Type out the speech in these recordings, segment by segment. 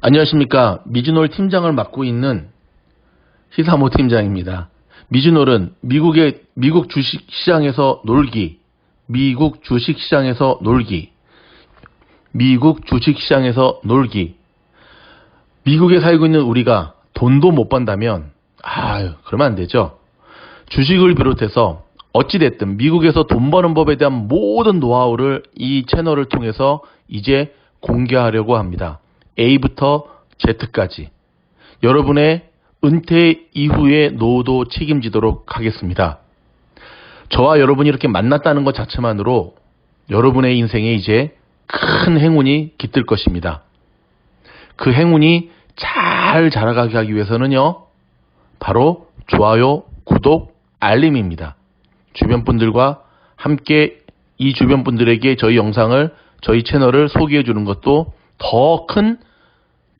안녕하십니까. 미즈놀 팀장을 맡고 있는 히사모 팀장입니다. 미즈놀은 미국 주식시장에서 놀기, 미국 주식시장에서 놀기, 미국 주식시장에서 놀기. 미국에 살고 있는 우리가 돈도 못 번다면 그러면 안 되죠. 주식을 비롯해서 어찌됐든 미국에서 돈 버는 법에 대한 모든 노하우를 이 채널을 통해서 이제 공개하려고 합니다. A부터 Z까지 여러분의 은퇴 이후의 노후도 책임지도록 하겠습니다. 저와 여러분이 이렇게 만났다는 것 자체만으로 여러분의 인생에 이제 큰 행운이 깃들 것입니다. 그 행운이 잘 자라가게 하기 위해서는요, 바로 좋아요, 구독, 알림입니다. 주변 분들과 함께 이 주변 분들에게 저희 채널을 소개해 주는 것도 더 큰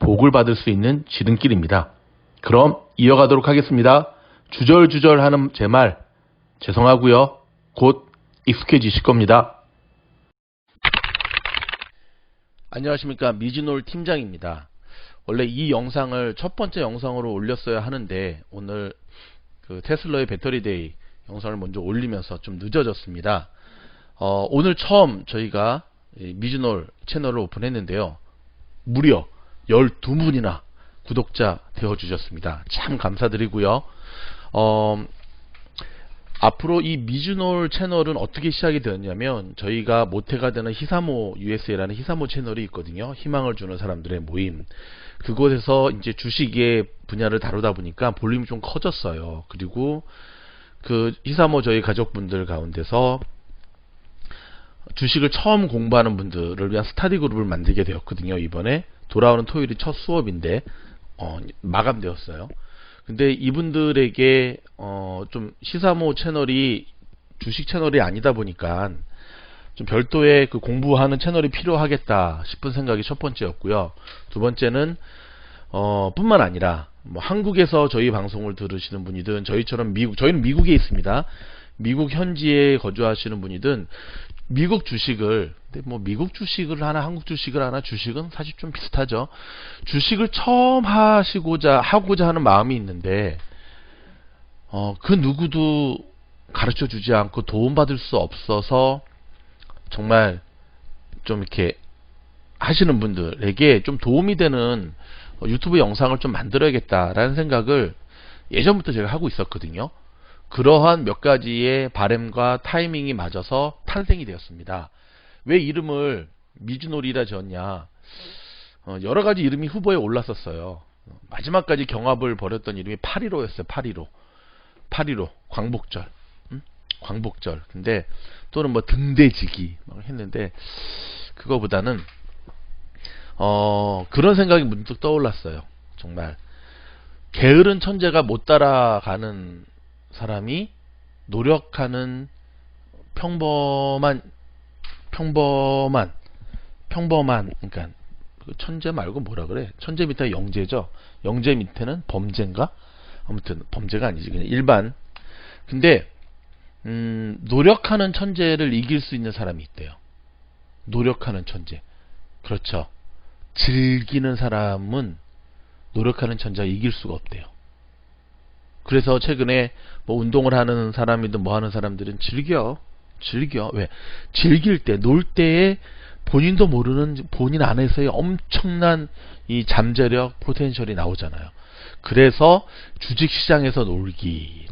복을 받을 수 있는 지름길입니다. 그럼 이어가도록 하겠습니다. 주절주절 하는 제 말 죄송하고요. 곧 익숙해지실 겁니다. 안녕하십니까. 미즈놀 팀장입니다. 원래 이 영상을 첫 번째 영상으로 올렸어야 하는데 오늘 그 테슬라의 배터리데이 영상을 먼저 올리면서 좀 늦어졌습니다. 오늘 처음 저희가 미즈놀 채널을 오픈했는데요. 무려 12분이나 구독자 되어주셨습니다. 참 감사드리고요. 앞으로 이 미즈놀 채널은 어떻게 시작이 되었냐면, 저희가 모태가 되는 히사모 USA라는 히사모 채널이 있거든요. 희망을 주는 사람들의 모임. 그곳에서 이제 주식의 분야를 다루다 보니까 볼륨이 좀 커졌어요. 그리고 그 히사모 저희 가족분들 가운데서 주식을 처음 공부하는 분들을 위한 스타디 그룹을 만들게 되었거든요. 이번에 돌아오는 토요일이 첫 수업인데 마감되었어요. 근데 이분들에게 좀 히사모 채널이 주식 채널이 아니다 보니까 좀 별도의 그 공부하는 채널이 필요하겠다 싶은 생각이 첫 번째였고요. 두 번째는 뿐만 아니라 뭐 한국에서 저희 방송을 들으시는 분이든 저희처럼 저희는 미국에 있습니다. 미국 현지에 거주하시는 분이든 미국 주식을, 근데 뭐 미국 주식을 하나 한국 주식을 하나, 주식은 사실 좀 비슷하죠. 주식을 처음 하고자 하는 마음이 있는데 그 누구도 가르쳐 주지 않고 도움받을 수 없어서 정말 좀 이렇게 하시는 분들에게 좀 도움이 되는 유튜브 영상을 좀 만들어야겠다라는 생각을 예전부터 제가 하고 있었거든요. 그러한 몇 가지의 바램과 타이밍이 맞아서 탄생이 되었습니다. 왜 이름을 미즈놀이라 지었냐? 여러 가지 이름이 후보에 올랐었어요. 마지막까지 경합을 벌였던 이름이 815였어요. 815 광복절, 광복절. 근데 또는 뭐 등대지기 막 했는데, 그거보다는 그런 생각이 문득 떠올랐어요. 정말 게으른 천재가 못 따라가는 사람이 노력하는 평범한 그러니까 그 천재 말고 뭐라 그래? 천재 밑에 영재죠. 영재 밑에는 범죄인가? 아무튼 범죄가 아니지, 그냥 일반. 근데 노력하는 천재를 이길 수 있는 사람이 있대요. 노력하는 천재. 그렇죠. 즐기는 사람은 노력하는 천재가 이길 수가 없대요. 그래서 최근에 뭐 운동을 하는 사람이든 뭐 하는 사람들은 즐겨. 왜? 즐길 때, 놀 때에 본인도 모르는 본인 안에서의 엄청난 이 잠재력, 포텐셜이 나오잖아요. 그래서 주식시장에서 놀기.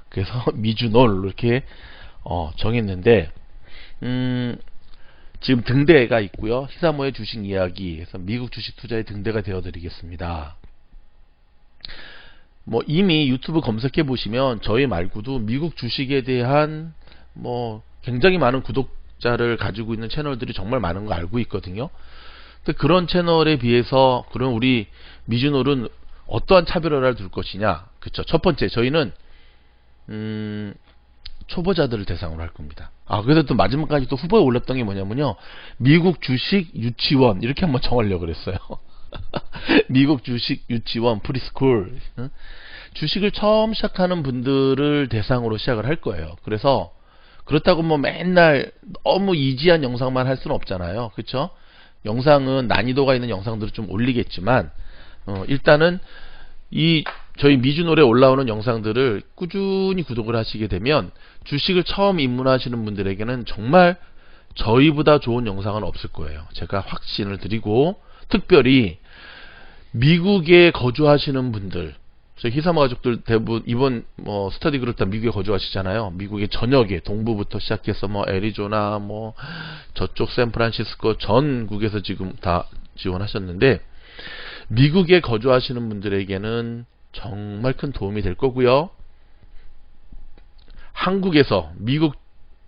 그래서 미즈놀 이렇게 정했는데, 지금 등대가 있고요. 히사모의 주식 이야기, 그래서 미국 주식 투자의 등대가 되어드리겠습니다. 뭐 이미 유튜브 검색해 보시면 저희 말고도 미국 주식에 대한 뭐 굉장히 많은 구독자를 가지고 있는 채널들이 정말 많은 거 알고 있거든요. 근데 그런 채널에 비해서 그럼 우리 미즈놀은 어떠한 차별화를 둘 것이냐? 그쵸. 첫 번째, 저희는 초보자들을 대상으로 할 겁니다. 그래서 또 마지막까지 또 후보에 올랐던 게 뭐냐면요, 미국 주식 유치원 이렇게 한번 정하려고 그랬어요. 미국 주식 유치원 프리스쿨. 주식을 처음 시작하는 분들을 대상으로 시작을 할 거예요. 그래서 그렇다고 뭐 맨날 너무 이지한 영상만 할 수는 없잖아요. 그렇죠? 영상은 난이도가 있는 영상들을 좀 올리겠지만 일단은 저희 미주노래 올라오는 영상들을 꾸준히 구독을 하시게 되면 주식을 처음 입문하시는 분들에게는 정말 저희보다 좋은 영상은 없을 거예요. 제가 확신을 드리고, 특별히 미국에 거주하시는 분들, 저희 히사마 가족들 대부분 이번 스터디 그룹 다 미국에 거주하시잖아요. 미국의 전역에 동부부터 시작해서 애리조나 저쪽 샌프란시스코 전국에서 지금 다 지원하셨는데, 미국에 거주하시는 분들에게는 정말 큰 도움이 될 거고요. 한국에서 미국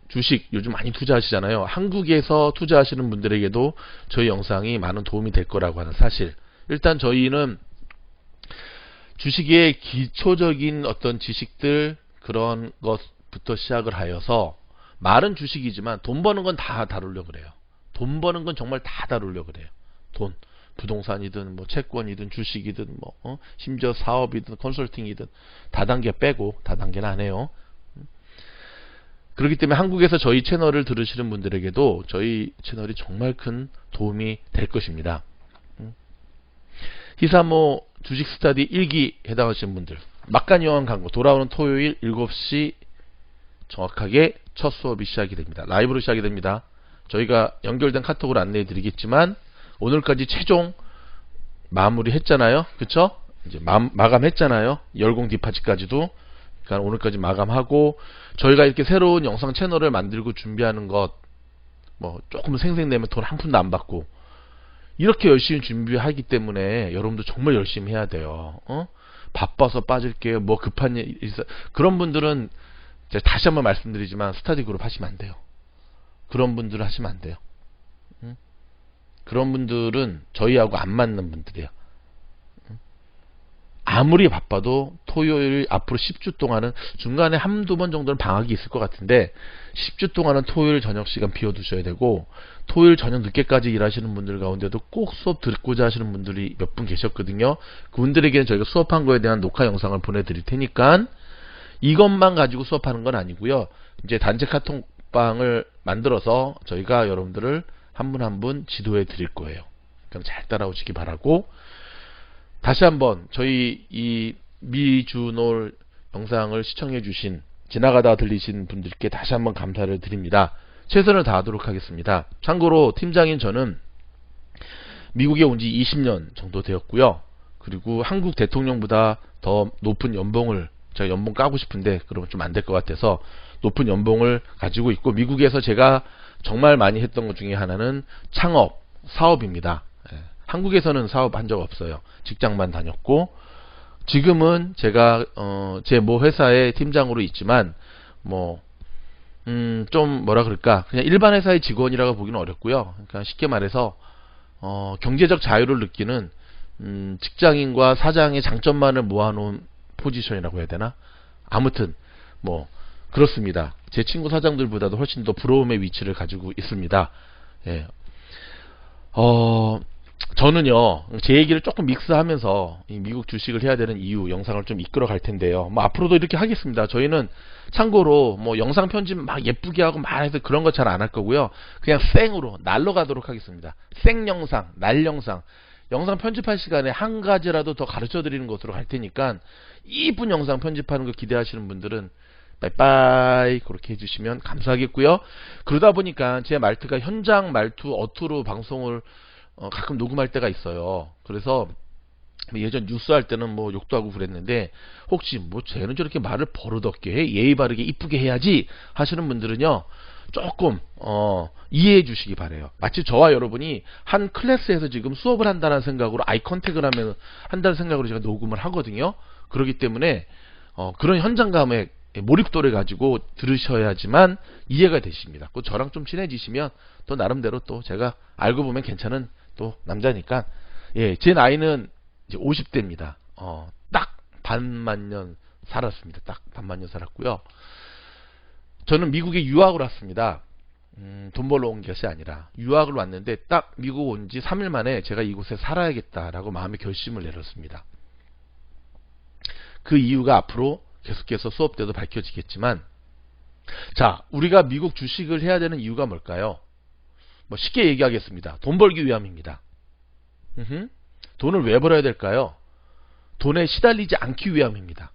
주식 요즘 많이 투자하시잖아요. 한국에서 투자하시는 분들에게도 저희 영상이 많은 도움이 될 거라고 하는 사실. 일단 저희는 주식의 기초적인 어떤 지식들, 그런 것부터 시작을 하여서, 말은 주식이지만 돈 버는 건 다 다루려고 그래요. 돈 버는 건 정말 다 다루려고 그래요. 돈, 부동산이든 채권이든 주식이든 심지어 사업이든 컨설팅이든 다단계 빼고, 다단계는 안 해요. 그렇기 때문에 한국에서 저희 채널을 들으시는 분들에게도 저희 채널이 정말 큰 도움이 될 것입니다. 히사모 주식 스타디 1기 해당하시는 분들, 막간요한 광고, 돌아오는 토요일 7시 정확하게 첫 수업이 시작이 됩니다. 라이브로 시작이 됩니다. 저희가 연결된 카톡으로 안내해 드리겠지만, 오늘까지 최종 마무리 했잖아요. 그쵸? 이제 마감했잖아요. 열공 디파지까지도. 그러니까 오늘까지 마감하고, 저희가 이렇게 새로운 영상 채널을 만들고 준비하는 것, 조금 생색내면 돈 한 푼도 안 받고, 이렇게 열심히 준비하기 때문에 여러분도 정말 열심히 해야 돼요. 바빠서 빠질게요. 급한 일 있어. 그런 분들은 제가 다시 한번 말씀드리지만 스타디 그룹 하시면 안 돼요. 그런 분들은 하시면 안 돼요. 그런 분들은 저희하고 안 맞는 분들이에요. 아무리 바빠도 토요일 앞으로 10주 동안은, 중간에 한두 번 정도는 방학이 있을 것 같은데 10주 동안은 토요일 저녁 시간 비워두셔야 되고, 토요일 저녁 늦게까지 일하시는 분들 가운데도 꼭 수업 듣고자 하시는 분들이 몇 분 계셨거든요. 그분들에게는 저희가 수업한 거에 대한 녹화 영상을 보내드릴 테니까 이것만 가지고 수업하는 건 아니고요. 이제 단체 카톡방을 만들어서 저희가 여러분들을 한 분 한 분 지도해 드릴 거예요. 그럼 잘 따라오시기 바라고, 다시 한번 저희 이 미주놀 영상을 시청해 주신, 지나가다 들리신 분들께 다시 한번 감사를 드립니다. 최선을 다하도록 하겠습니다. 참고로 팀장인 저는 미국에 온 지 20년 정도 되었고요. 그리고 한국 대통령보다 더 높은 연봉을, 제가 연봉 까고 싶은데 그러면 좀 안 될 것 같아서 높은 연봉을 가지고 있고, 미국에서 제가 정말 많이 했던 것 중에 하나는 창업, 사업입니다. 한국에서는 사업한 적 없어요. 직장만 다녔고, 지금은 제가 제 회사의 팀장으로 있지만 좀 뭐라 그럴까, 그냥 일반 회사의 직원이라고 보기는 어렵고요. 그러니까 쉽게 말해서 경제적 자유를 느끼는 직장인과 사장의 장점만을 모아놓은 포지션이라고 해야 되나? 아무튼 그렇습니다. 제 친구 사장들보다도 훨씬 더 부러움의 위치를 가지고 있습니다. 예. 저는요, 제 얘기를 조금 믹스하면서 이 미국 주식을 해야 되는 이유 영상을 좀 이끌어 갈 텐데요. 앞으로도 이렇게 하겠습니다. 저희는 참고로 영상 편집 막 예쁘게 하고 막 해서 그런 거 잘 안 할 거고요. 그냥 생으로 날로 가도록 하겠습니다. 생 영상, 날 영상. 영상 편집할 시간에 한 가지라도 더 가르쳐 드리는 것으로 갈 테니까, 이쁜 영상 편집하는 거 기대하시는 분들은 빠이빠이 그렇게 해주시면 감사하겠고요. 그러다 보니까 제 말투가 현장 말투 어투로 방송을 가끔 녹음할 때가 있어요. 그래서 예전 뉴스 할 때는 욕도 하고 그랬는데, 혹시 쟤는 저렇게 말을 버릇없게 해? 예의 바르게 이쁘게 해야지 하시는 분들은요, 조금 이해해 주시기 바래요. 마치 저와 여러분이 한 클래스에서 지금 수업을 한다는 생각으로, 아이 컨택을 하면 한다는 생각으로 제가 녹음을 하거든요. 그렇기 때문에 그런 현장감에 몰입도를 가지고 들으셔야지만 이해가 되십니다. 그 저랑 좀 친해지시면 또 나름대로 또 제가 알고 보면 괜찮은 또 남자니까, 제 나이는 이제 50대입니다. 딱 반만년 살았습니다. 딱 반만년 살았고요. 저는 미국에 유학을 왔습니다. 돈 벌러 온 것이 아니라 유학을 왔는데, 딱 미국 온 지 3일 만에 제가 이곳에 살아야겠다라고 마음의 결심을 내렸습니다. 그 이유가 앞으로 계속해서 수업 때도 밝혀지겠지만, 자, 우리가 미국 주식을 해야 되는 이유가 뭘까요? 뭐 쉽게 얘기하겠습니다. 돈 벌기 위함입니다. 돈을 왜 벌어야 될까요? 돈에 시달리지 않기 위함입니다.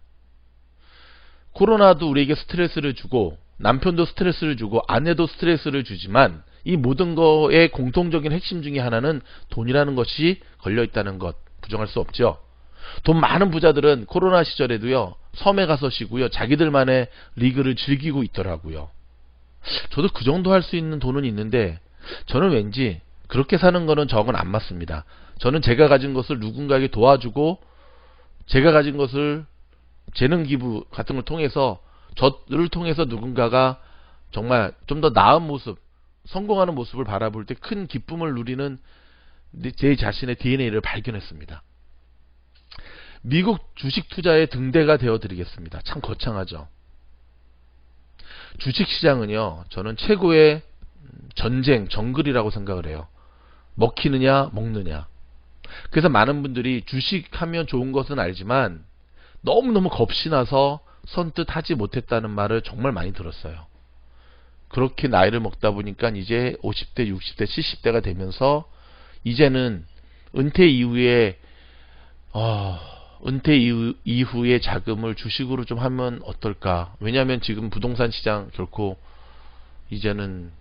코로나도 우리에게 스트레스를 주고 남편도 스트레스를 주고 아내도 스트레스를 주지만 이 모든 거의 공통적인 핵심 중에 하나는 돈이라는 것이 걸려있다는 것 부정할 수 없죠. 돈 많은 부자들은 코로나 시절에도요 섬에 가서 쉬고요 자기들만의 리그를 즐기고 있더라고요. 저도 그 정도 할 수 있는 돈은 있는데 저는 왠지 그렇게 사는 거는 저건 안 맞습니다. 저는 제가 가진 것을 누군가에게 도와주고 제가 가진 것을 재능 기부 같은 걸 통해서 저를 통해서 누군가가 정말 좀 더 나은 모습, 성공하는 모습을 바라볼 때 큰 기쁨을 누리는 제 자신의 DNA를 발견했습니다. 미국 주식 투자의 등대가 되어 드리겠습니다. 참 거창하죠. 주식 시장은요, 저는 최고의 전쟁, 정글이라고 생각을 해요. 먹히느냐, 먹느냐. 그래서 많은 분들이 주식하면 좋은 것은 알지만 너무너무 겁이 나서 선뜻 하지 못했다는 말을 정말 많이 들었어요. 그렇게 나이를 먹다 보니까 이제 50대, 60대, 70대가 되면서 이제는 은퇴 이후에 이후의 자금을 주식으로 좀 하면 어떨까? 왜냐하면 지금 부동산 시장 결코 이제는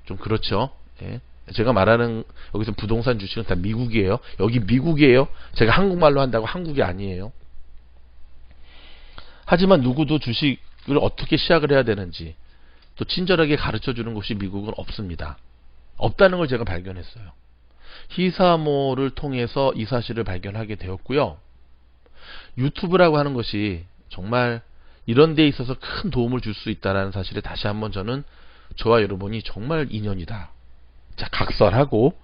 좀 그렇죠. 예. 제가 말하는 여기서 부동산 주식은 다 미국이에요. 여기 미국이에요. 제가 한국말로 한다고 한국이 아니에요. 하지만 누구도 주식을 어떻게 시작을 해야 되는지 또 친절하게 가르쳐주는 곳이 미국은 없습니다. 없다는 걸 제가 발견했어요. 히사모를 통해서 이 사실을 발견하게 되었고요. 유튜브라고 하는 것이 정말 이런 데 있어서 큰 도움을 줄 수 있다는 사실에 다시 한번 저는 저와 여러분이 정말 인연이다. 자, 각설하고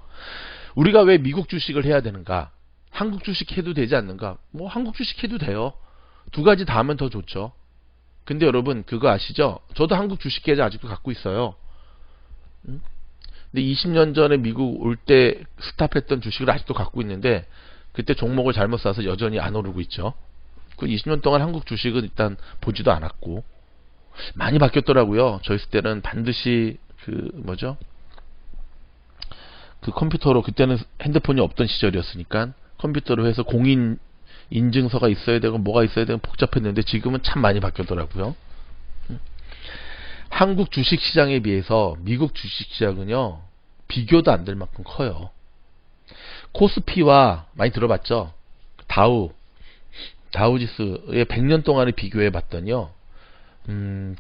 우리가 왜 미국 주식을 해야 되는가? 한국 주식 해도 되지 않는가? 뭐 한국 주식 해도 돼요. 두 가지 다 하면 더 좋죠. 근데 여러분 그거 아시죠? 저도 한국 주식 계좌 아직도 갖고 있어요. 근데 20년 전에 미국 올 때 스탑했던 주식을 아직도 갖고 있는데 그때 종목을 잘못 사서 여전히 안 오르고 있죠. 그 20년 동안 한국 주식은 일단 보지도 않았고 많이 바뀌었더라고요. 저 있을 때는 반드시 그 컴퓨터로, 그때는 핸드폰이 없던 시절이었으니까 컴퓨터로 해서 공인 인증서가 있어야 되고 뭐가 있어야 되고 복잡했는데 지금은 참 많이 바뀌었더라고요. 한국 주식시장에 비해서 미국 주식시장은요 비교도 안 될 만큼 커요. 코스피와 많이 들어봤죠? 다우지수의 100년 동안을 비교해 봤더니요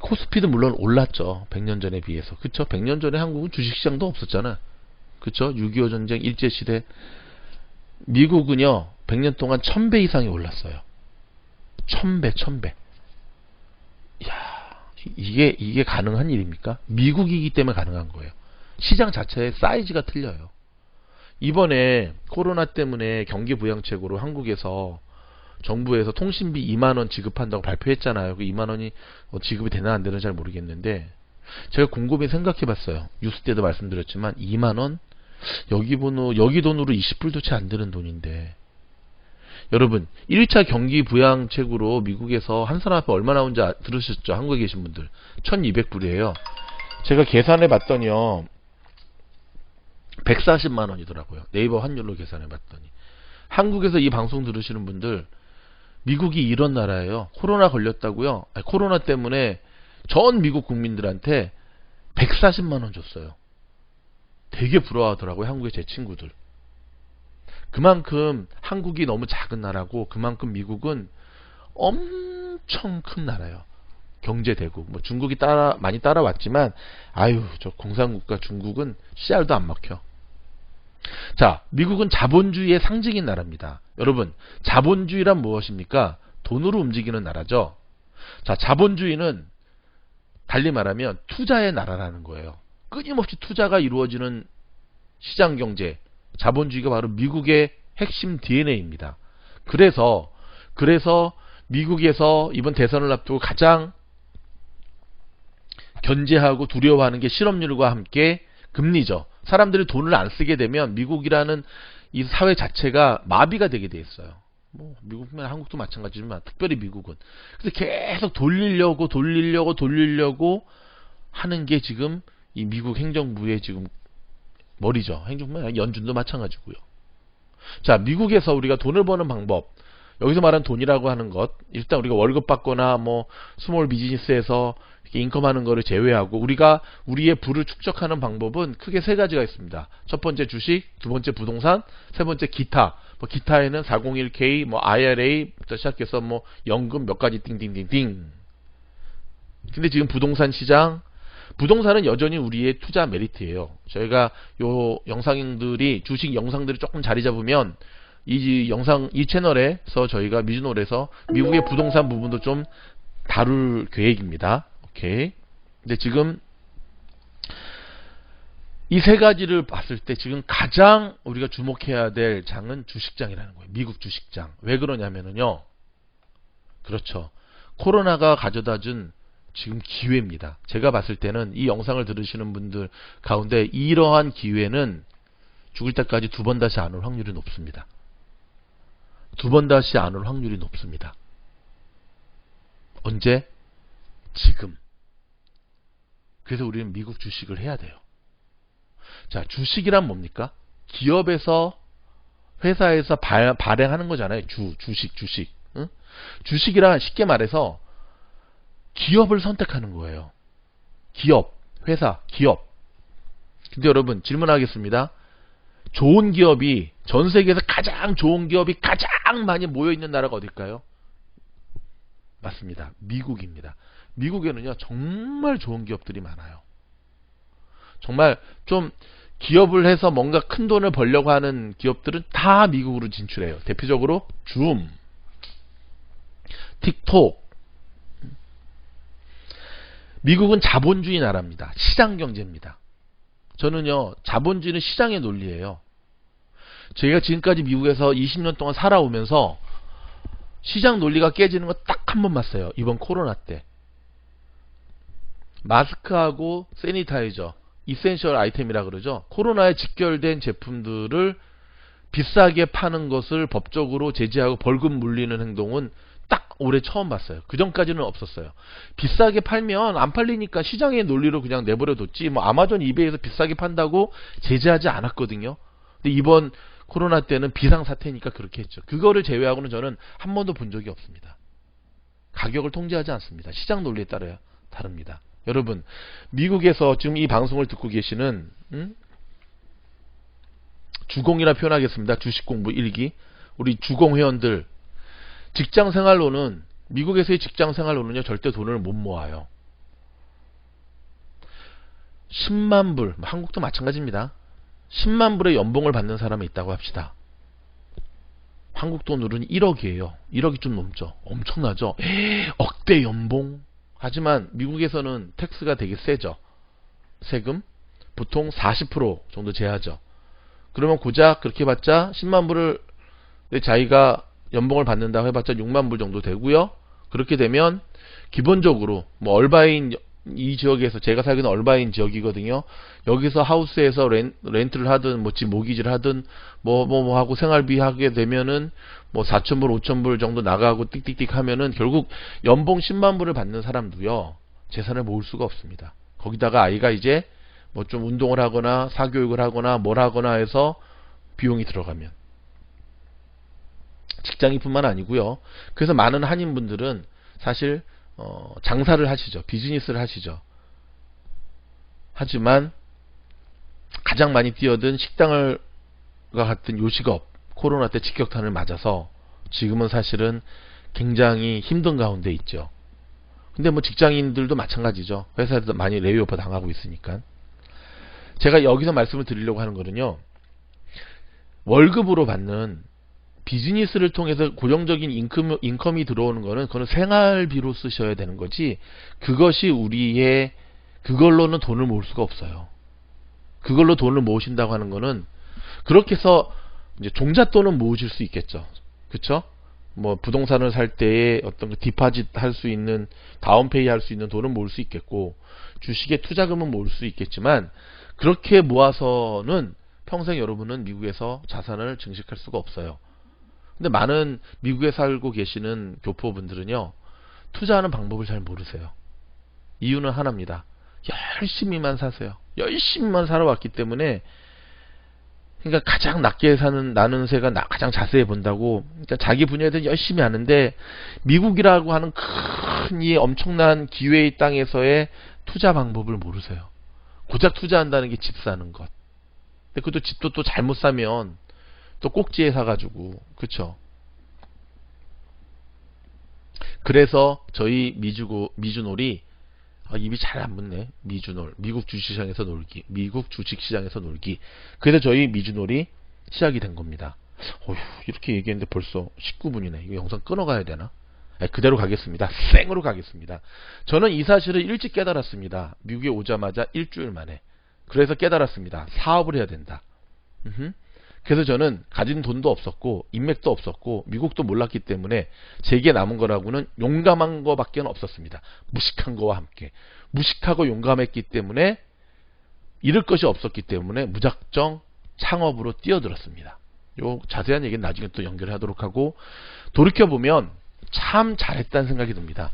코스피도 물론 올랐죠. 100년 전에 비해서. 그쵸? 100년 전에 한국은 주식시장도 없었잖아. 그쵸? 6.25 전쟁 일제시대. 미국은요 100년 동안 1000배 이상이 올랐어요. 1000배. 이야, 이게 가능한 일입니까? 미국이기 때문에 가능한 거예요. 시장 자체의 사이즈가 틀려요. 이번에 코로나 때문에 경기 부양책으로 한국에서 정부에서 통신비 2만원 지급한다고 발표했잖아요. 그 2만원이 지급이 되나 안 되나 잘 모르겠는데 제가 곰곰이 생각해 봤어요. 뉴스 때도 말씀드렸지만 2만원? 여기 돈으로 20불도 채 안 되는 돈인데 여러분 1차 경기 부양책으로 미국에서 한 사람 앞에 얼마 나온지 들으셨죠? 한국에 계신 분들 1200불이에요. 제가 계산해 봤더니요 140만원이더라고요. 네이버 환율로 계산해 봤더니. 한국에서 이 방송 들으시는 분들 미국이 이런 나라예요. 코로나 걸렸다고요? 아니, 코로나 때문에 전 미국 국민들한테 140만원 줬어요. 되게 부러워하더라고요. 한국의 제 친구들. 그만큼 한국이 너무 작은 나라고 그만큼 미국은 엄청 큰 나라예요. 경제대국. 뭐 중국이 많이 따라왔지만 아유 저 공산국가 중국은 씨알도 안 먹혀. 자, 미국은 자본주의의 상징인 나라입니다. 여러분 자본주의란 무엇입니까? 돈으로 움직이는 나라죠. 자, 자본주의는 달리 말하면 투자의 나라라는 거예요. 끊임없이 투자가 이루어지는 시장경제, 자본주의가 바로 미국의 핵심 DNA입니다. 그래서 미국에서 이번 대선을 앞두고 가장 견제하고 두려워하는 게 실업률과 함께 금리죠. 사람들이 돈을 안 쓰게 되면 미국이라는 이 사회 자체가 마비가 되게 돼 있어요. 뭐 미국이나 한국도 마찬가지지만 특별히 미국은. 그래서 계속 돌리려고 하는 게 지금 이 미국 행정부의 지금 머리죠. 행정뿐만 아니라 연준도 마찬가지고요. 자, 미국에서 우리가 돈을 버는 방법, 여기서 말하는 돈이라고 하는 것, 일단 우리가 월급 받거나 뭐 스몰 비즈니스에서 인컴하는 거를 제외하고 우리가 우리의 부를 축적하는 방법은 크게 세 가지가 있습니다. 첫 번째 주식, 두 번째 부동산, 세 번째 기타. 뭐 기타에는 401k, 뭐 IRA부터 시작해서 뭐 연금 몇 가지 띵띵띵띵. 근데 지금 부동산 시장, 부동산은 여전히 우리의 투자 메리트예요. 저희가 요 영상들이, 주식 영상들이 조금 자리 잡으면 이 영상, 이 채널에서 저희가 미주놀에서 미국의 부동산 부분도 좀 다룰 계획입니다. 오케이. 근데 지금 이 세 가지를 봤을 때 지금 가장 우리가 주목해야 될 장은 주식장이라는 거예요. 미국 주식장. 왜 그러냐면은요. 그렇죠. 코로나가 가져다 준 지금 기회입니다. 제가 봤을 때는 이 영상을 들으시는 분들 가운데 이러한 기회는 죽을 때까지 두 번 다시 안 올 확률이 높습니다. 두 번 다시 안 올 확률이 높습니다. 언제? 지금. 그래서 우리는 미국 주식을 해야 돼요. 자, 주식이란 뭡니까? 기업에서, 회사에서 발행하는 거잖아요. 주식. 응? 주식이란 쉽게 말해서 기업을 선택하는 거예요. 기업, 회사, 기업. 근데 여러분 질문하겠습니다. 좋은 기업이, 전 세계에서 가장 좋은 기업이 가장 많이 모여있는 나라가 어딜까요? 맞습니다. 미국입니다. 미국에는요 정말 좋은 기업들이 많아요. 정말 좀 기업을 해서 뭔가 큰 돈을 벌려고 하는 기업들은 다 미국으로 진출해요. 대표적으로 줌, 틱톡. 미국은 자본주의 나라입니다. 시장 경제입니다. 저는요 자본주의는 시장의 논리예요. 저희가 지금까지 미국에서 20년 동안 살아오면서 시장 논리가 깨지는 거 딱 한 번 봤어요. 이번 코로나 때. 마스크하고 세니타이저, 이센셜 아이템이라 그러죠. 코로나에 직결된 제품들을 비싸게 파는 것을 법적으로 제재하고 벌금 물리는 행동은 딱 올해 처음 봤어요. 그 전까지는 없었어요. 비싸게 팔면 안 팔리니까 시장의 논리로 그냥 내버려 뒀지, 뭐 아마존, 이베이에서 비싸게 판다고 제재하지 않았거든요. 근데 이번 코로나 때는 비상사태니까 그렇게 했죠. 그거를 제외하고는 저는 한 번도 본 적이 없습니다. 가격을 통제하지 않습니다. 시장 논리에 따라야 다릅니다. 여러분, 미국에서 지금 이 방송을 듣고 계시는 주공이라 표현하겠습니다. 주식공부 1기. 우리 주공 회원들, 직장생활로는, 미국에서의 직장생활로는요 절대 돈을 못 모아요. 10만 불, 한국도 마찬가지입니다. 10만 불의 연봉을 받는 사람이 있다고 합시다. 한국 돈으로는 1억이에요. 1억이 좀 넘죠. 엄청나죠. 억대 연봉. 하지만 미국에서는 텍스가 되게 세죠. 세금 보통 40% 정도 제하죠. 그러면 고작 그렇게 봤자 10만 불을 자기가 연봉을 받는다고 해봤자 6만 불 정도 되고요. 그렇게 되면 기본적으로 뭐 얼바인, 이 지역에서 제가 살고 있는 얼바인 지역이거든요. 여기서 하우스에서 렌트를 하든 뭐 집 모기지를 하든 뭐 하고 생활비 하게 되면은 뭐 4,000불 5,000불 정도 나가고 띡띡띡 하면은 결국 연봉 10만 불을 받는 사람도요 재산을 모을 수가 없습니다. 거기다가 아이가 이제 뭐 좀 운동을 하거나 사교육을 하거나 뭘 하거나 해서 비용이 들어가면, 직장인뿐만 아니고요. 그래서 많은 한인분들은 사실 장사를 하시죠. 비즈니스를 하시죠. 하지만 가장 많이 뛰어든 식당과 같은 요식업, 코로나 때 직격탄을 맞아서 지금은 사실은 굉장히 힘든 가운데 있죠. 근데 뭐 직장인들도 마찬가지죠. 회사에도 많이 레이오프 당하고 있으니까. 제가 여기서 말씀을 드리려고 하는 거는요, 월급으로 받는, 비즈니스를 통해서 고정적인 인컴이 들어오는 거는 그거는 생활비로 쓰셔야 되는 거지, 그것이 우리의, 그걸로는 돈을 모을 수가 없어요. 그걸로 돈을 모으신다고 하는 거는, 그렇게 해서 이제 종잣돈은 모으실 수 있겠죠. 그쵸? 뭐 부동산을 살 때에 어떤 그 디파짓 할 수 있는, 다운페이 할 수 있는 돈은 모을 수 있겠고, 주식에 투자금은 모을 수 있겠지만, 그렇게 모아서는 평생 여러분은 미국에서 자산을 증식할 수가 없어요. 근데 많은 미국에 살고 계시는 교포분들은요 투자하는 방법을 잘 모르세요. 이유는 하나입니다. 열심히만 사세요. 열심히만 살아왔기 때문에 그러니까 가장 낮게 나는 새가 가장 자세히 본다고. 그러니까 자기 분야에 대해 열심히 하는데 미국이라고 하는 큰 이 엄청난 기회의 땅에서의 투자 방법을 모르세요. 고작 투자한다는 게 집 사는 것. 근데 그것도 집도 또 잘못 사면 또 꼭지에 사가지고, 그쵸? 그래서 저희 미주놀이, 입이 잘 안 붙네. 미주놀. 미국 주식시장에서 놀기. 미국 주식시장에서 놀기. 그래서 저희 미주놀이 시작이 된 겁니다. 어휴, 이렇게 얘기했는데 벌써 19분이네. 이거 영상 끊어가야 되나? 그대로 가겠습니다. 생으로 가겠습니다. 저는 이 사실을 일찍 깨달았습니다. 미국에 오자마자 일주일 만에. 그래서 깨달았습니다. 사업을 해야 된다. 그래서 저는 가진 돈도 없었고 인맥도 없었고 미국도 몰랐기 때문에 제게 남은 거라고는 용감한 거밖에 없었습니다. 무식한 거와 함께. 무식하고 용감했기 때문에 잃을 것이 없었기 때문에 무작정 창업으로 뛰어들었습니다. 요 자세한 얘기는 나중에 또 연결하도록 하고, 돌이켜보면 참 잘했다는 생각이 듭니다.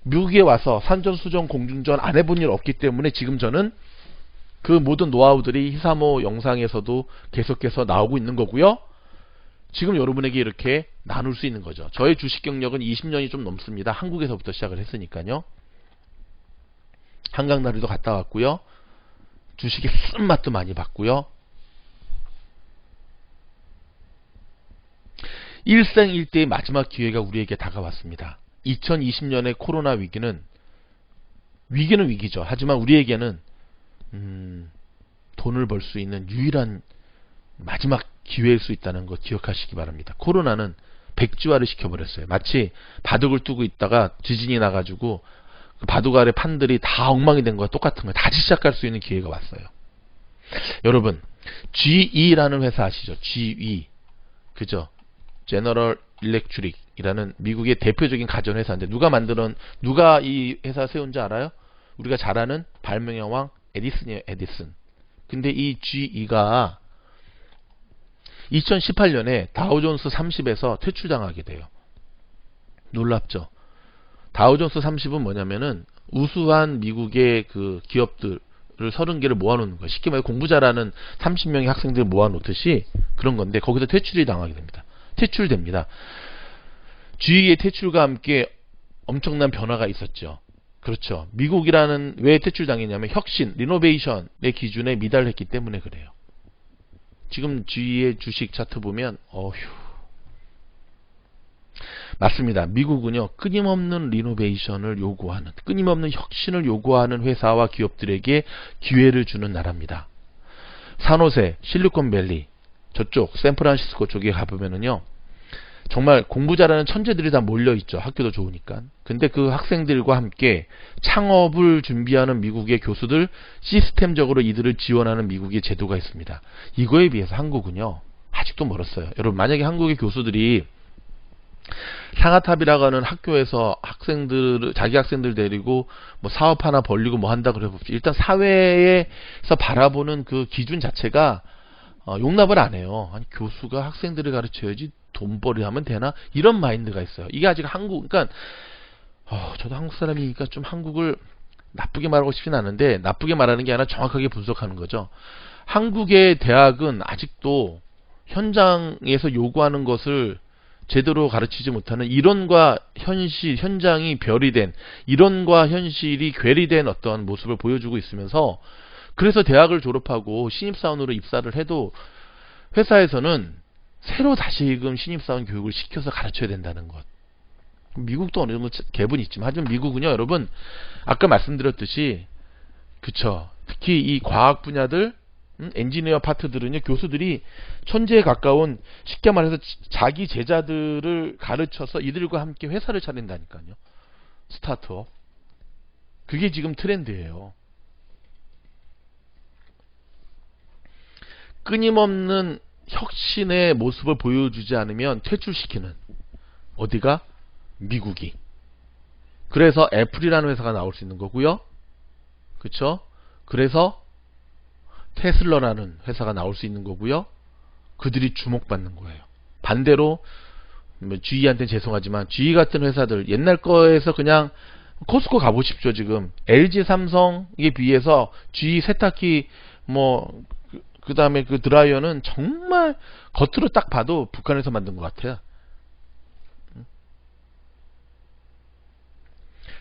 미국에 와서 산전수전 공중전 안 해본 일 없기 때문에 지금 저는 그 모든 노하우들이 히사모 영상에서도 계속해서 나오고 있는 거고요. 지금 여러분에게 이렇게 나눌 수 있는 거죠. 저의 주식 경력은 20년이 좀 넘습니다. 한국에서부터 시작을 했으니까요. 한강다리도 갔다 왔고요. 주식의 쓴맛도 많이 봤고요. 일생일대의 마지막 기회가 우리에게 다가왔습니다. 2020년의 코로나 위기는 위기죠. 하지만 우리에게는 돈을 벌 수 있는 유일한 마지막 기회일 수 있다는 거 기억하시기 바랍니다. 코로나는 백지화를 시켜버렸어요. 마치 바둑을 두고 있다가 지진이 나가지고 그 바둑 아래 판들이 다 엉망이 된 거와 똑같은 거예요. 다시 시작할 수 있는 기회가 왔어요. 여러분, GE라는 회사 아시죠? GE. 그죠? 제너럴 일렉트릭이라는 미국의 대표적인 가전회사인데 누가 이 회사 세운지 알아요? 우리가 잘 아는 발명의 왕 에디슨이에요. 에디슨. 근데 이 GE가 2018년에 다우존스 30에서 퇴출당하게 돼요. 놀랍죠? 다우존스 30은 뭐냐면은 우수한 미국의 그 기업들을 30개를 모아놓는 거예요. 쉽게 말해 공부 잘하는 30명의 학생들을 모아놓듯이 그런 건데 거기서 퇴출이 당하게 됩니다. 퇴출됩니다. GE의 퇴출과 함께 엄청난 변화가 있었죠. 그렇죠. 미국이라는 왜 퇴출당했냐면 혁신, 리노베이션의 기준에 미달했기 때문에 그래요. 지금 GE의 주식 차트 보면 맞습니다. 미국은요, 끊임없는 리노베이션을 요구하는, 끊임없는 혁신을 요구하는 회사와 기업들에게 기회를 주는 나라입니다. 산호세, 실리콘밸리, 저쪽 샌프란시스코 쪽에 가보면은요, 정말 공부 잘하는 천재들이 다 몰려있죠. 학교도 좋으니까. 근데 그 학생들과 함께 창업을 준비하는 미국의 교수들, 시스템적으로 이들을 지원하는 미국의 제도가 있습니다. 이거에 비해서 한국은요, 아직도 멀었어요. 여러분, 만약에 한국의 교수들이 상하탑이라고 하는 학교에서 자기 학생들 데리고 뭐 사업 하나 벌리고 뭐 한다 그래 봅시다. 일단 사회에서 바라보는 그 기준 자체가 용납을 안 해요. 아니, 교수가 학생들을 가르쳐야지 돈벌이 하면 되나? 이런 마인드가 있어요. 이게 아직 그러니까 저도 한국 사람이니까 좀 한국을 나쁘게 말하고 싶진 않은데, 나쁘게 말하는 게 아니라 정확하게 분석하는 거죠. 한국의 대학은 아직도 현장에서 요구하는 것을 제대로 가르치지 못하는, 이론과 현장이 별이 된, 이론과 현실이 괴리된 어떠한 모습을 보여주고 있으면서, 그래서 대학을 졸업하고 신입사원으로 입사를 해도 회사에서는 새로 다시금 신입사원 교육을 시켜서 가르쳐야 된다는 것. 미국도 어느 정도 갭은 있지만, 하지만 미국은요, 여러분, 아까 말씀드렸듯이, 그쵸, 특히 이 과학 분야들, 엔지니어 파트들은요, 교수들이 천재에 가까운, 쉽게 말해서 자기 제자들을 가르쳐서 이들과 함께 회사를 차린다니까요. 스타트업. 그게 지금 트렌드예요. 끊임없는 혁신의 모습을 보여주지 않으면 퇴출시키는, 어디가? 미국이. 그래서 애플이라는 회사가 나올 수 있는 거고요. 그쵸? 그래서 테슬라라는 회사가 나올 수 있는 거고요. 그들이 주목받는 거예요. 반대로 GE한테는 죄송하지만 GE 같은 회사들, 옛날 거에서 그냥 코스코 가보십시오. 지금 LG 삼성에 비해서 GE 세탁기 그 다음에 그 드라이어는 정말 겉으로 딱 봐도 북한에서 만든 것 같아요.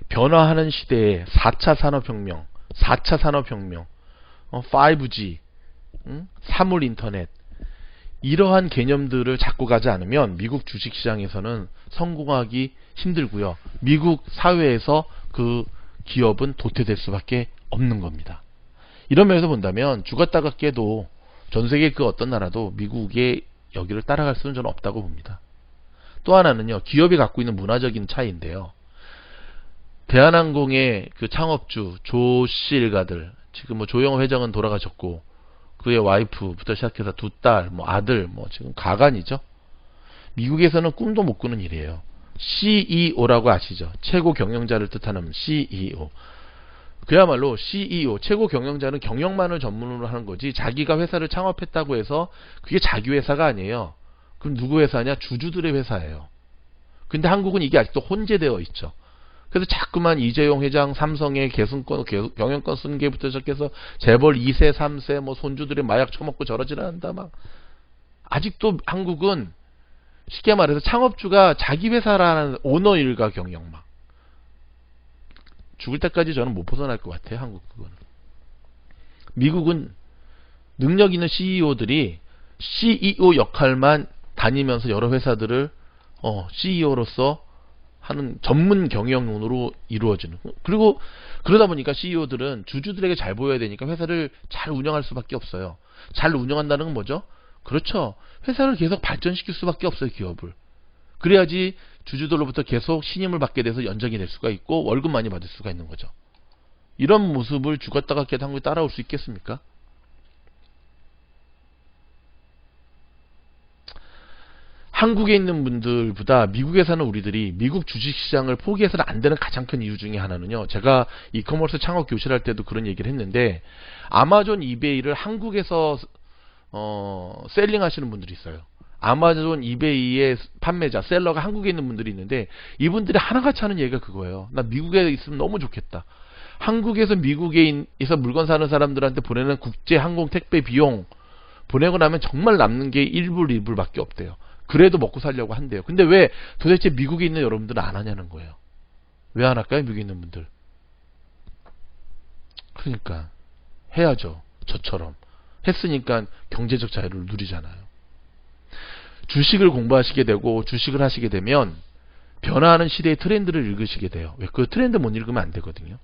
변화하는 시대에 4차 산업혁명, 4차 산업혁명, 5G, 사물 인터넷, 이러한 개념들을 잡고 가지 않으면 미국 주식시장에서는 성공하기 힘들고요. 미국 사회에서 그 기업은 도태될 수밖에 없는 겁니다. 이런 면에서 본다면 죽었다가 깨도 전 세계 그 어떤 나라도 미국의 여기를 따라갈 수는 저는 없다고 봅니다. 또 하나는요. 기업이 갖고 있는 문화적인 차이인데요. 대한항공의 그 창업주 조씨 일가들, 지금 뭐 조영호 회장은 돌아가셨고 그의 와이프부터 시작해서 두 딸, 뭐 아들, 뭐 지금 가관이죠. 미국에서는 꿈도 못 꾸는 일이에요. CEO라고 아시죠? 최고 경영자를 뜻하는 CEO. 그야말로 CEO, 최고 경영자는 경영만을 전문으로 하는 거지 자기가 회사를 창업했다고 해서 그게 자기 회사가 아니에요. 그럼 누구 회사냐? 주주들의 회사예요. 근데 한국은 이게 아직도 혼재되어 있죠. 그래서 자꾸만 이재용 회장 삼성의 경영권 승계부터 시작해서 재벌 2세, 3세, 뭐 손주들이 마약 처먹고 저러질 않는다 막. 아직도 한국은 쉽게 말해서 창업주가 자기 회사라는 오너 일가 경영 막. 죽을 때까지 저는 못 벗어날 것 같아요. 한국 그거는. 미국은 능력 있는 CEO들이 CEO 역할만 다니면서 여러 회사들을 CEO로서 하는 전문 경영으로 이루어지는. 그리고 그러다 보니까 CEO들은 주주들에게 잘 보여야 되니까 회사를 잘 운영할 수밖에 없어요. 잘 운영한다는 건 뭐죠? 그렇죠. 회사를 계속 발전시킬 수밖에 없어요. 기업을. 그래야지 주주들로부터 계속 신임을 받게 돼서 연장이 될 수가 있고 월급 많이 받을 수가 있는 거죠. 이런 모습을 죽었다가 깨도 한국에 따라올 수 있겠습니까? 한국에 있는 분들보다 미국에 사는 우리들이 미국 주식시장을 포기해서는 안 되는 가장 큰 이유 중에 하나는요. 제가 이커머스 창업 교실할 때도 그런 얘기를 했는데 아마존 이베이를 한국에서 셀링 하시는 분들이 있어요. 아마존 이베이의 판매자 셀러가 한국에 있는 분들이 있는데 이분들이 하나같이 하는 얘기가 그거예요. 나 미국에 있으면 너무 좋겠다. 한국에서 미국에서 물건 사는 사람들한테 보내는 국제 항공 택배 비용 보내고 나면 정말 남는 게 1불 2불밖에 없대요. 그래도 먹고 살려고 한대요. 근데 왜 도대체 미국에 있는 여러분들은 안 하냐는 거예요. 왜 안 할까요? 미국에 있는 분들. 그러니까 해야죠. 저처럼. 했으니까 경제적 자유를 누리잖아요. 주식을 공부하시게 되고 주식을 하시게 되면 변화하는 시대의 트렌드를 읽으시게 돼요. 왜? 그 트렌드 못 읽으면 안 되거든요.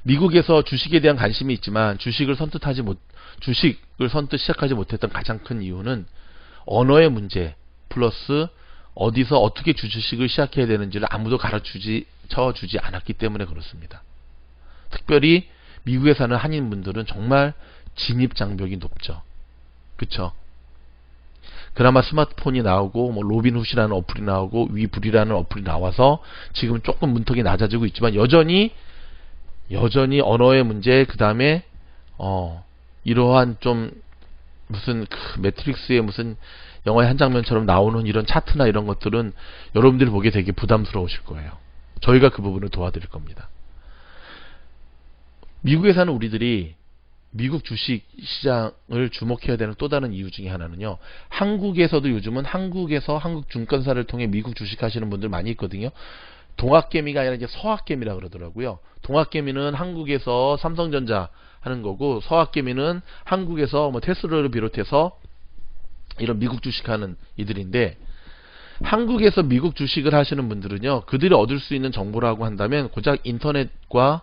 미국에서 주식에 대한 관심이 있지만 주식을 선뜻 시작하지 못했던 가장 큰 이유는 언어의 문제 플러스 어디서 어떻게 주식을 시작해야 되는지를 아무도 가르쳐주지 않았기 때문에 그렇습니다. 특별히 미국에 사는 한인분들은 정말 진입장벽이 높죠. 그쵸? 그나마 스마트폰이 나오고 뭐 로빈훗이라는 어플이 나오고 위불이라는 어플이 나와서 지금 조금 문턱이 낮아지고 있지만 여전히 언어의 문제 그 다음에 이러한 좀 무슨 매트릭스의 무슨 영화의 한 장면처럼 나오는 이런 차트나 이런 것들은 여러분들이 보기에 되게 부담스러우실 거예요. 저희가 그 부분을 도와드릴 겁니다. 미국에 사는 우리들이 미국 주식 시장을 주목해야 되는 또 다른 이유 중에 하나는요. 한국에서도 요즘은 한국 증권사를 통해 미국 주식 하시는 분들 많이 있거든요. 동학개미가 아니라 이제 서학개미라 그러더라고요. 동학개미는 한국에서 삼성전자 하는 거고 서학개미는 한국에서 뭐 테슬라를 비롯해서 이런 미국 주식하는 이들인데 한국에서 미국 주식을 하시는 분들은요. 그들이 얻을 수 있는 정보라고 한다면 고작 인터넷과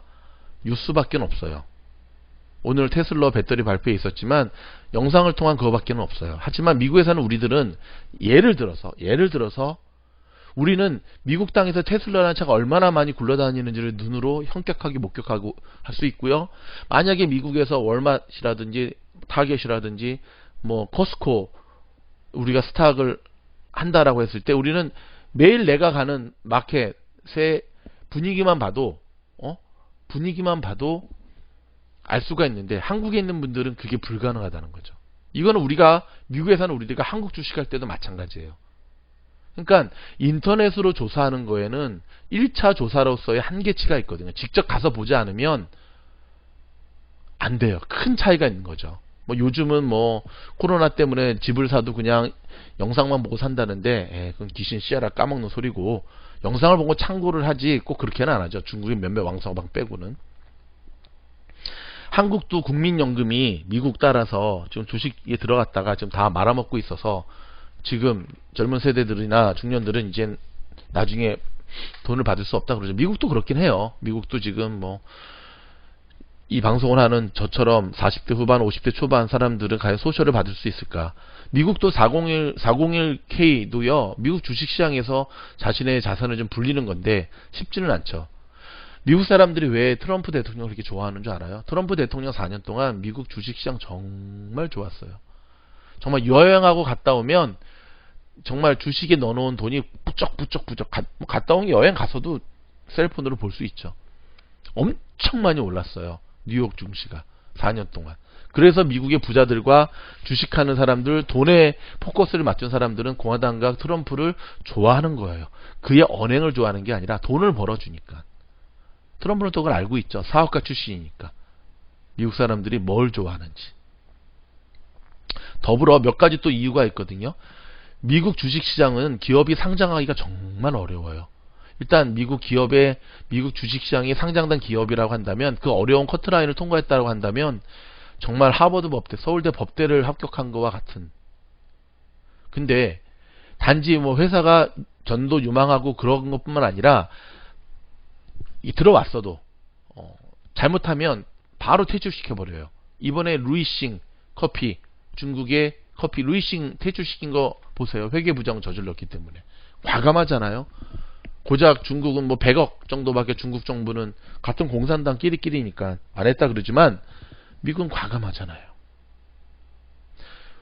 뉴스밖에 없어요. 오늘 테슬라 배터리 발표에 있었지만 영상을 통한 그거밖에 없어요. 하지만 미국에 사는 우리들은 예를 들어서 우리는 미국 땅에서 테슬라라는 차가 얼마나 많이 굴러다니는지를 눈으로 현격하게 목격하고 할 수 있고요. 만약에 미국에서 월마트라든지 타겟이라든지 뭐 코스코 우리가 스탁을 한다라고 했을 때 우리는 매일 내가 가는 마켓의 분위기만 봐도 알 수가 있는데 한국에 있는 분들은 그게 불가능하다는 거죠. 이거는 우리가 미국에 사는 우리들과 한국 주식할 때도 마찬가지예요. 그러니까 인터넷으로 조사하는 거에는 1차 조사로서의 한계치가 있거든요. 직접 가서 보지 않으면 안 돼요. 큰 차이가 있는 거죠. 뭐 요즘은 뭐 코로나 때문에 집을 사도 그냥 영상만 보고 산다는데 그건 귀신 씨알아 까먹는 소리고, 영상을 보고 참고를 하지 꼭 그렇게는 안 하죠. 중국인 몇몇 왕서방 빼고는. 한국도 국민연금이 미국 따라서 지금 주식에 들어갔다가 지금 다 말아먹고 있어서 지금 젊은 세대들이나 중년들은 이제 나중에 돈을 받을 수 없다 그러죠. 미국도 그렇긴 해요. 미국도 지금 뭐 이 방송을 하는 저처럼 40대 후반 50대 초반 사람들은 과연 소셜을 받을 수 있을까. 미국도 401K도요 미국 주식시장에서 자신의 자산을 좀 불리는 건데 쉽지는 않죠. 미국 사람들이 왜 트럼프 대통령을 그렇게 좋아하는 줄 알아요? 트럼프 대통령 4년 동안 미국 주식시장 정말 좋았어요. 정말 여행하고 갔다 오면 정말 주식에 넣어놓은 돈이 부쩍부쩍 갔다 온 게 여행 가서도 셀폰으로 볼 수 있죠. 엄청 많이 올랐어요. 뉴욕 증시가 4년 동안. 그래서 미국의 부자들과 주식하는 사람들, 돈에 포커스를 맞춘 사람들은 공화당과 트럼프를 좋아하는 거예요. 그의 언행을 좋아하는 게 아니라 돈을 벌어주니까. 트럼프는 또 그걸 알고 있죠. 사업가 출신이니까. 미국 사람들이 뭘 좋아하는지. 더불어 몇 가지 또 이유가 있거든요. 미국 주식시장은 기업이 상장하기가 정말 어려워요. 일단 미국 주식시장이 상장된 기업이라고 한다면, 그 어려운 커트라인을 통과했다고 한다면 정말 하버드 법대, 서울대 법대를 합격한 거와 같은. 근데 단지 뭐 회사가 전도 유망하고 그런 것뿐만 아니라 들어왔어도 잘못하면 바로 퇴출시켜버려요. 이번에 루이싱 커피, 중국의 커피 루이싱 퇴출시킨 거 보세요. 회계부정 저질렀기 때문에. 과감하잖아요. 고작 중국은 뭐 100억 정도밖에 중국 정부는 같은 공산당 끼리끼리니까 안 했다 그러지만 미국은 과감하잖아요.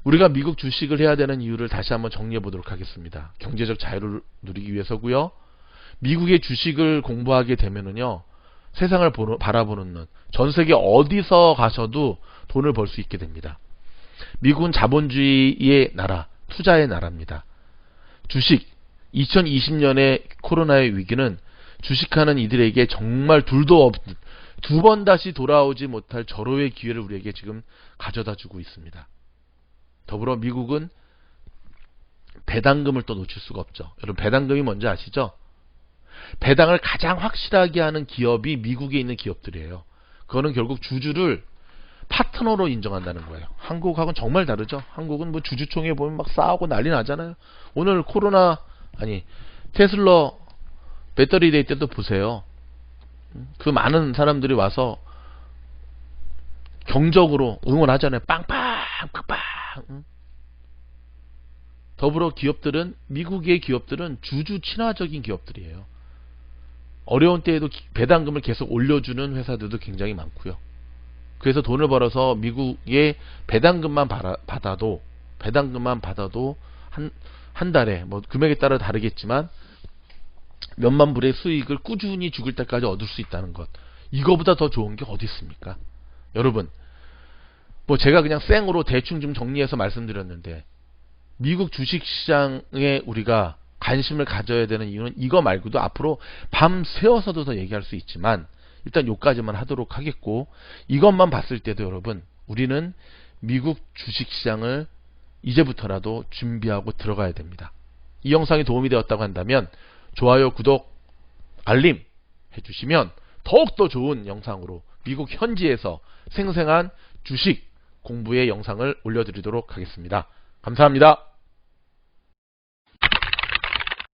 우리가 미국 주식을 해야 되는 이유를 다시 한번 정리해 보도록 하겠습니다. 경제적 자유를 누리기 위해서고요. 미국의 주식을 공부하게 되면은요, 세상을 바라보는 눈, 전 세계 어디서 가셔도 돈을 벌 수 있게 됩니다. 미국은 자본주의의 나라, 투자의 나라입니다. 주식, 2020년의 코로나의 위기는 주식하는 이들에게 정말 둘도 없는, 두 번 다시 돌아오지 못할 절호의 기회를 우리에게 지금 가져다 주고 있습니다. 더불어 미국은 배당금을 또 놓칠 수가 없죠. 여러분, 배당금이 뭔지 아시죠? 배당을 가장 확실하게 하는 기업이 미국에 있는 기업들이에요. 그거는 결국 주주를 파트너로 인정한다는 거예요. 한국하고는 정말 다르죠. 한국은 뭐 주주총회 보면 막 싸우고 난리 나잖아요. 오늘 테슬라 배터리 데이 때도 보세요. 그 많은 사람들이 와서 경적으로 응원하잖아요. 빵빵 팍빵. 더불어 미국의 기업들은 주주 친화적인 기업들이에요. 어려운 때에도 배당금을 계속 올려주는 회사들도 굉장히 많고요. 그래서 돈을 벌어서 미국의 배당금만 받아도 한 달에 뭐 금액에 따라 다르겠지만 몇만 불의 수익을 꾸준히 죽을 때까지 얻을 수 있다는 것. 이거보다 더 좋은 게 어디 있습니까? 여러분, 뭐 제가 그냥 생으로 대충 좀 정리해서 말씀드렸는데, 미국 주식시장에 우리가 관심을 가져야 되는 이유는 이거 말고도 앞으로 밤 새워서도 더 얘기할 수 있지만 일단 요까지만 하도록 하겠고, 이것만 봤을 때도 여러분, 우리는 미국 주식시장을 이제부터라도 준비하고 들어가야 됩니다. 이 영상이 도움이 되었다고 한다면 좋아요, 구독, 알림 해주시면 더욱더 좋은 영상으로 미국 현지에서 생생한 주식 공부의 영상을 올려드리도록 하겠습니다. 감사합니다.